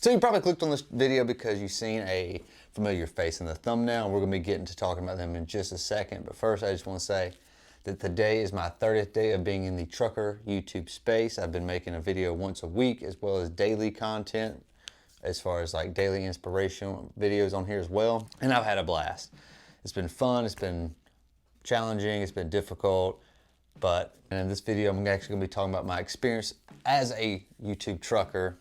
So you probably clicked on this video because you've seen a familiar face in the thumbnail. We're gonna be getting to talking about them in just a second. But first, I just wanna say that today is my 30th day of being in the trucker YouTube space. I've been making a video once a week as well as daily content, as far as like daily inspirational videos on here as well. And I've had a blast. It's been fun, it's been challenging, it's been difficult. But in this video, I'm actually gonna be talking about my experience as a YouTube trucker.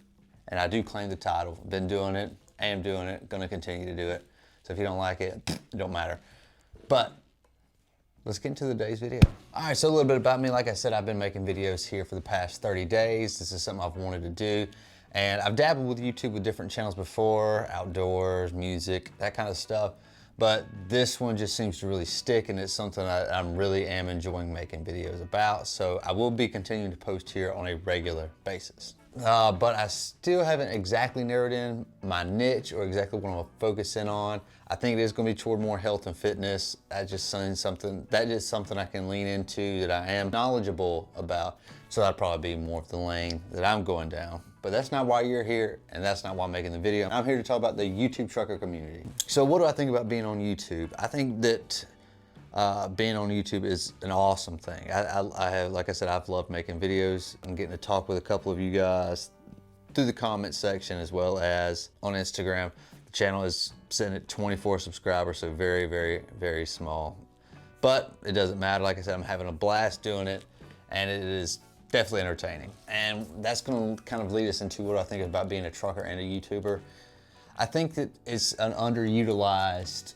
And I do claim the title. Been doing it, am doing it, gonna continue to do it. So if you don't like it, it don't matter. But let's get into today's video. All right, so a little bit about me. Like I said, I've been making videos here for the past 30 days. This is something I've wanted to do. And I've dabbled with YouTube with different channels before, outdoors, music, that kind of stuff. But this one just seems to really stick, and it's something I really am enjoying making videos about. So I will be continuing to post here on a regular basis. But I still haven't exactly narrowed in my niche or exactly what I'm gonna focus in on. I think it is gonna be toward more health and fitness. That's just something I can lean into, that I am knowledgeable about. So that'd probably be more of the lane that I'm going down. But that's not why you're here, and that's not why I'm making the video. I'm here to talk about the YouTube trucker community. So what do I think about being on YouTube? I think that being on YouTube is an awesome thing. I have, like I said, I've loved making videos and getting to talk with a couple of you guys through the comment section as well as on Instagram. The channel is sitting at 24 subscribers, so very, very, very small. But it doesn't matter. Like I said, I'm having a blast doing it, and it is definitely entertaining. And that's gonna kind of lead us into what I think about being a trucker and a YouTuber. I think that it's an underutilized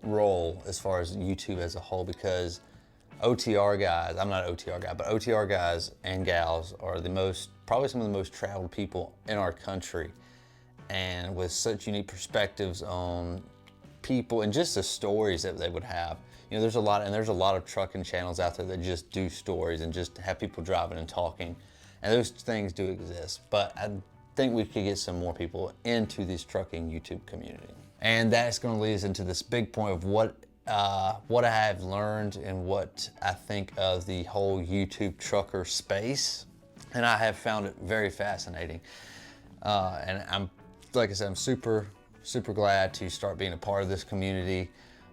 role as far as YouTube as a whole, because OTR guys, I'm not an OTR guy, but OTR guys and gals are probably some of the most traveled people in our country, and with such unique perspectives on people and just the stories that they would have. You know, there's a lot of trucking channels out there that just do stories and just have people driving and talking, and those things do exist. But I think we could get some more people into this trucking YouTube community. And that's gonna lead us into this big point of what I have learned and what I think of the whole YouTube trucker space. And I have found it very fascinating. And like I said, I'm super, super glad to start being a part of this community.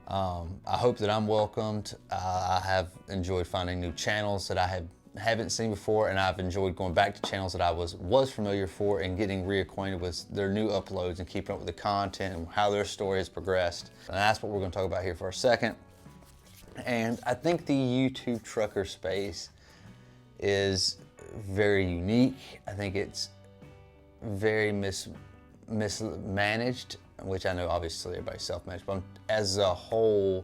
I hope that I'm welcomed. I have enjoyed finding new channels that I haven't seen before, and I've enjoyed going back to channels that I was familiar for and getting reacquainted with their new uploads and keeping up with the content and how their story has progressed. And that's what we're going to talk about here for a second. And I think the YouTube trucker space is very unique. I think it's very mismanaged, which I know obviously everybody's self-managed, but as a whole,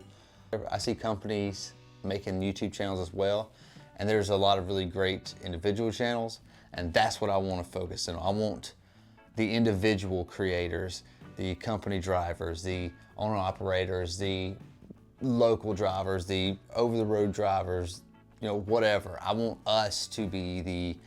I see companies making YouTube channels as well. And there's a lot of really great individual channels, and that's what I want to focus in on. I want the individual creators, the company drivers, the owner-operators, the local drivers, the over-the-road drivers, you know, whatever. I want us to be the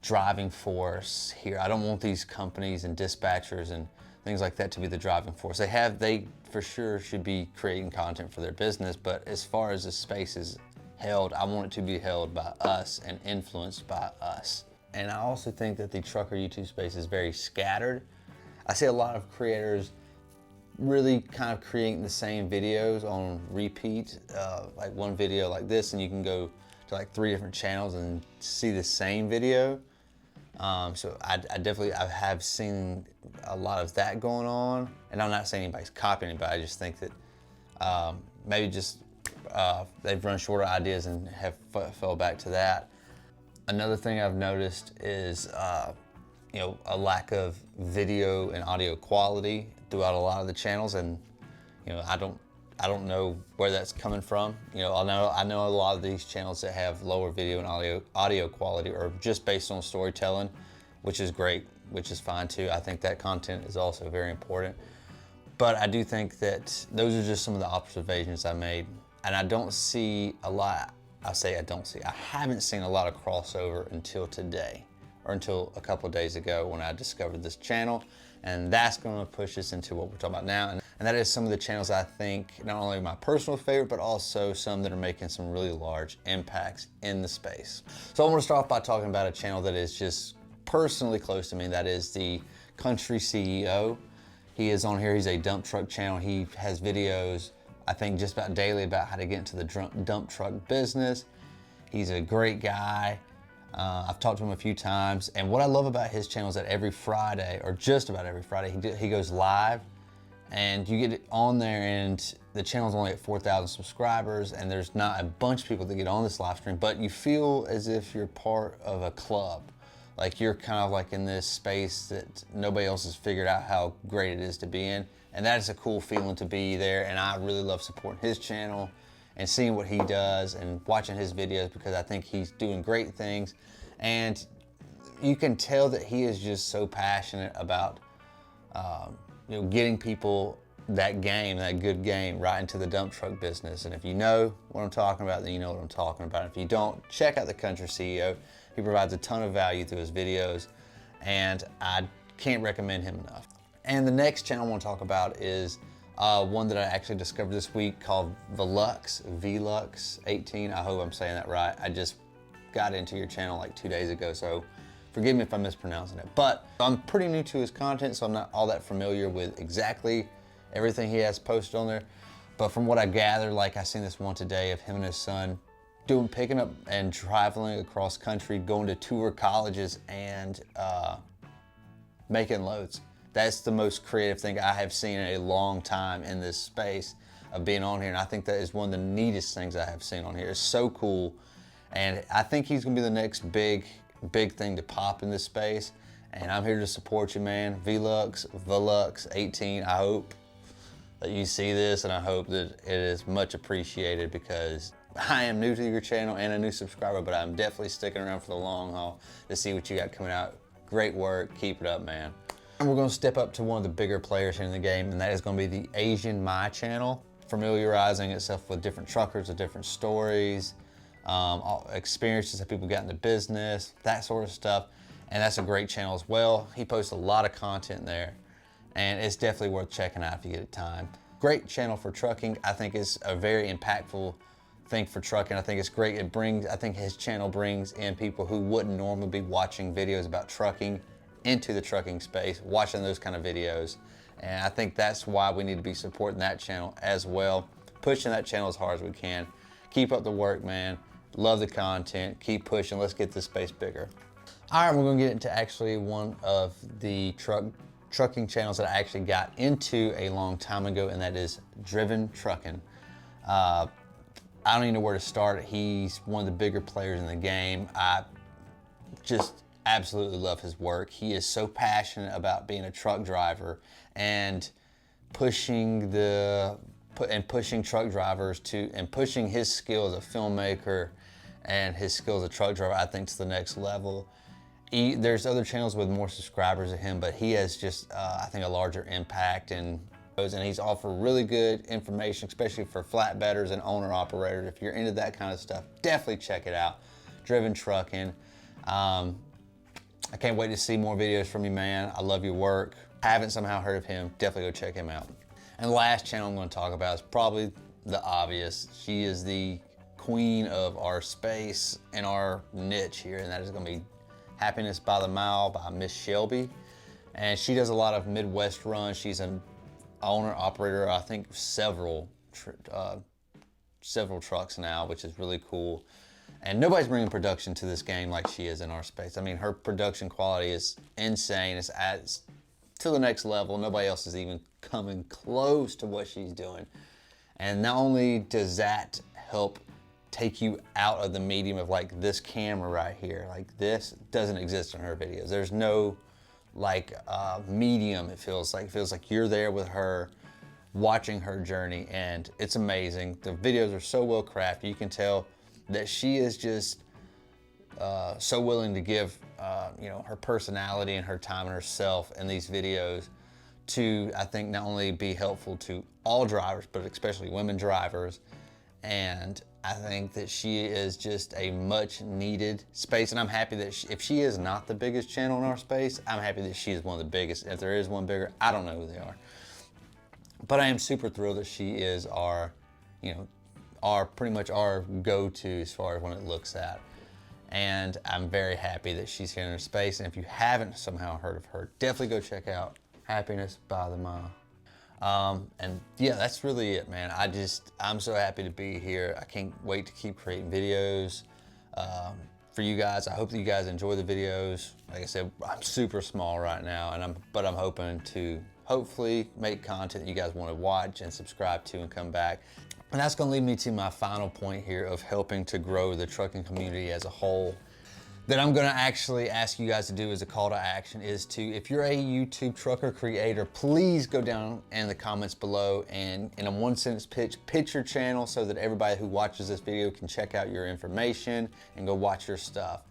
driving force here. I don't want these companies and dispatchers and things like that to be the driving force. They for sure should be creating content for their business, but as far as the space is held, I want it to be held by us and influenced by us. And I also think that the trucker YouTube space is very scattered. I see a lot of creators really kind of creating the same videos on repeat, like one video like this, and you can go to like 3 different channels and see the same video. So I have seen a lot of that going on, and I'm not saying anybody's copying anybody. I just think that maybe just they've run shorter ideas and have fell back to that. Another thing I've noticed is you know, a lack of video and audio quality throughout a lot of the channels, and you know, I don't know where that's coming from. You know, I know a lot of these channels that have lower video and audio quality are just based on storytelling, which is great, which is fine too. I think that content is also very important. But I do think that those are just some of the observations I made. And I don't see a lot, I haven't seen a lot of crossover until today, or until a couple of days ago when I discovered this channel. And that's gonna push us into what we're talking about now. And that is some of the channels I think, not only my personal favorite, but also some that are making some really large impacts in the space. So I wanna start off by talking about a channel that is just personally close to me. That is the Country CEO. He is on here. He's a dump truck channel. He has videos, I think, just about daily about how to get into the dump truck business. He's a great guy. I've talked to him a few times, and what I love about his channel is that every Friday, or just about every Friday, he goes live, and you get on there, and the channel's only at 4,000 subscribers, and there's not a bunch of people that get on this live stream, but you feel as if you're part of a club. Like you're kind of like in this space that nobody else has figured out how great it is to be in, and that is a cool feeling to be there. And I really love supporting his channel and seeing what he does and watching his videos, because I think he's doing great things. And you can tell that he is just so passionate about getting people that good game right into the dump truck business. And if you know what I'm talking about, then you know what I'm talking about. If you don't, check out the Country CEO. He provides a ton of value through his videos, and I can't recommend him enough. And the next channel I want to talk about is one that I actually discovered this week called Velux, Velux18. I hope I'm saying that right. I just got into your channel like 2 days ago, so forgive me if I'm mispronouncing it. But I'm pretty new to his content, so I'm not all that familiar with exactly everything he has posted on there. But from what I gather, like I seen this one today of him and his son picking up and traveling across country, going to tour colleges and making loads. That's the most creative thing I have seen in a long time in this space of being on here. And I think that is one of the neatest things I have seen on here. It's so cool. And I think he's gonna be the next big thing to pop in this space. And I'm here to support you, man. Velux18. I hope that you see this, and I hope that it is much appreciated, because I am new to your channel and a new subscriber, but I'm definitely sticking around for the long haul to see what you got coming out. Great work, keep it up, man. And we're gonna step up to one of the bigger players here in the game, and that is gonna be the Asian My channel, familiarizing itself with different truckers, with different stories, experiences that people got in the business, that sort of stuff. And that's a great channel as well. He posts a lot of content there, and it's definitely worth checking out if you get time. Great channel for trucking. I think it's a very impactful thing for trucking. I think it's great. I think his channel brings in people who wouldn't normally be watching videos about trucking into the trucking space, watching those kind of videos. And I think that's why we need to be supporting that channel as well, pushing that channel as hard as we can. Keep up the work, man. Love the content. Keep pushing. Let's get this space bigger. All right, we're gonna get into actually one of the trucking channels that I actually got into a long time ago, and that is Driven Trucking. I don't even know where to start. He's one of the bigger players in the game. I just absolutely love his work. He is so passionate about being a truck driver and pushing truck drivers and pushing his skill as a filmmaker and his skill as a truck driver, I think, to the next level. There's other channels with more subscribers than him, but he has just, I think, a larger impact, and he's offered really good information, especially for flatbedders and owner-operators. If you're into that kind of stuff, definitely check it out. Driven Trucking. I can't wait to see more videos from you, man. I love your work. Haven't somehow heard of him, definitely go check him out. And the last channel I'm going to talk about is probably the obvious. She is the queen of our space and our niche here, and that is going to be Happiness by the Mile by Miss Shelby. And she does a lot of Midwest runs. She's an owner operator, I think several trucks now, which is really cool. And nobody's bringing production to this game like she is in our space. I mean, her production quality is insane. It's to the next level. Nobody else is even coming close to what she's doing. And not only does that help take you out of the medium of like this camera right here, like this doesn't exist in her videos. There's no like medium, it feels like you're there with her, watching her journey, and it's amazing. The videos are so well crafted. You can tell that she is just so willing to give her personality and her time and herself in these videos to, I think, not only be helpful to all drivers, but especially women drivers. And I think that she is just a much needed space, and I'm happy that if she is not the biggest channel in our space, I'm happy that she is one of the biggest. If there is one bigger, I don't know who they are. But I am super thrilled that she is pretty much our go-to as far as when it looks at. And I'm very happy that she's here in her space. And if you haven't somehow heard of her, definitely go check out Happiness by the Mile. And yeah, that's really it, man. I'm so happy to be here. I can't wait to keep creating videos for you guys. I hope that you guys enjoy the videos. Like I said, I'm super small right now, but I'm hoping to hopefully make content that you guys want to watch and subscribe to and come back. And that's going to lead me to my final point here of helping to grow the trucking community as a whole. That I'm going to actually ask you guys to do as a call to action is to, if you're a YouTube trucker creator, please go down in the comments below and in a one sentence pitch your channel so that everybody who watches this video can check out your information and go watch your stuff.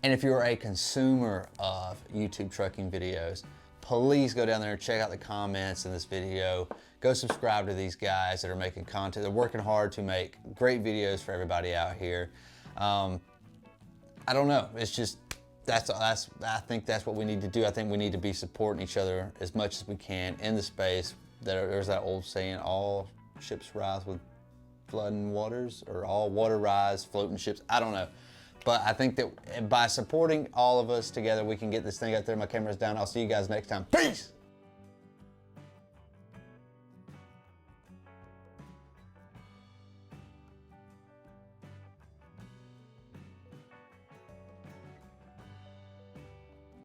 And if you're a consumer of YouTube trucking videos, please go down there and check out the comments in this video. Go subscribe to these guys that are making content. They're working hard to make great videos for everybody out here. I don't know. It's just, I think that's what we need to do. I think we need to be supporting each other as much as we can in the space. There's that old saying, all ships rise with flooding waters, or all water rise floating ships. I don't know. But I think that by supporting all of us together, we can get this thing out there. My camera's down. I'll see you guys next time. Peace!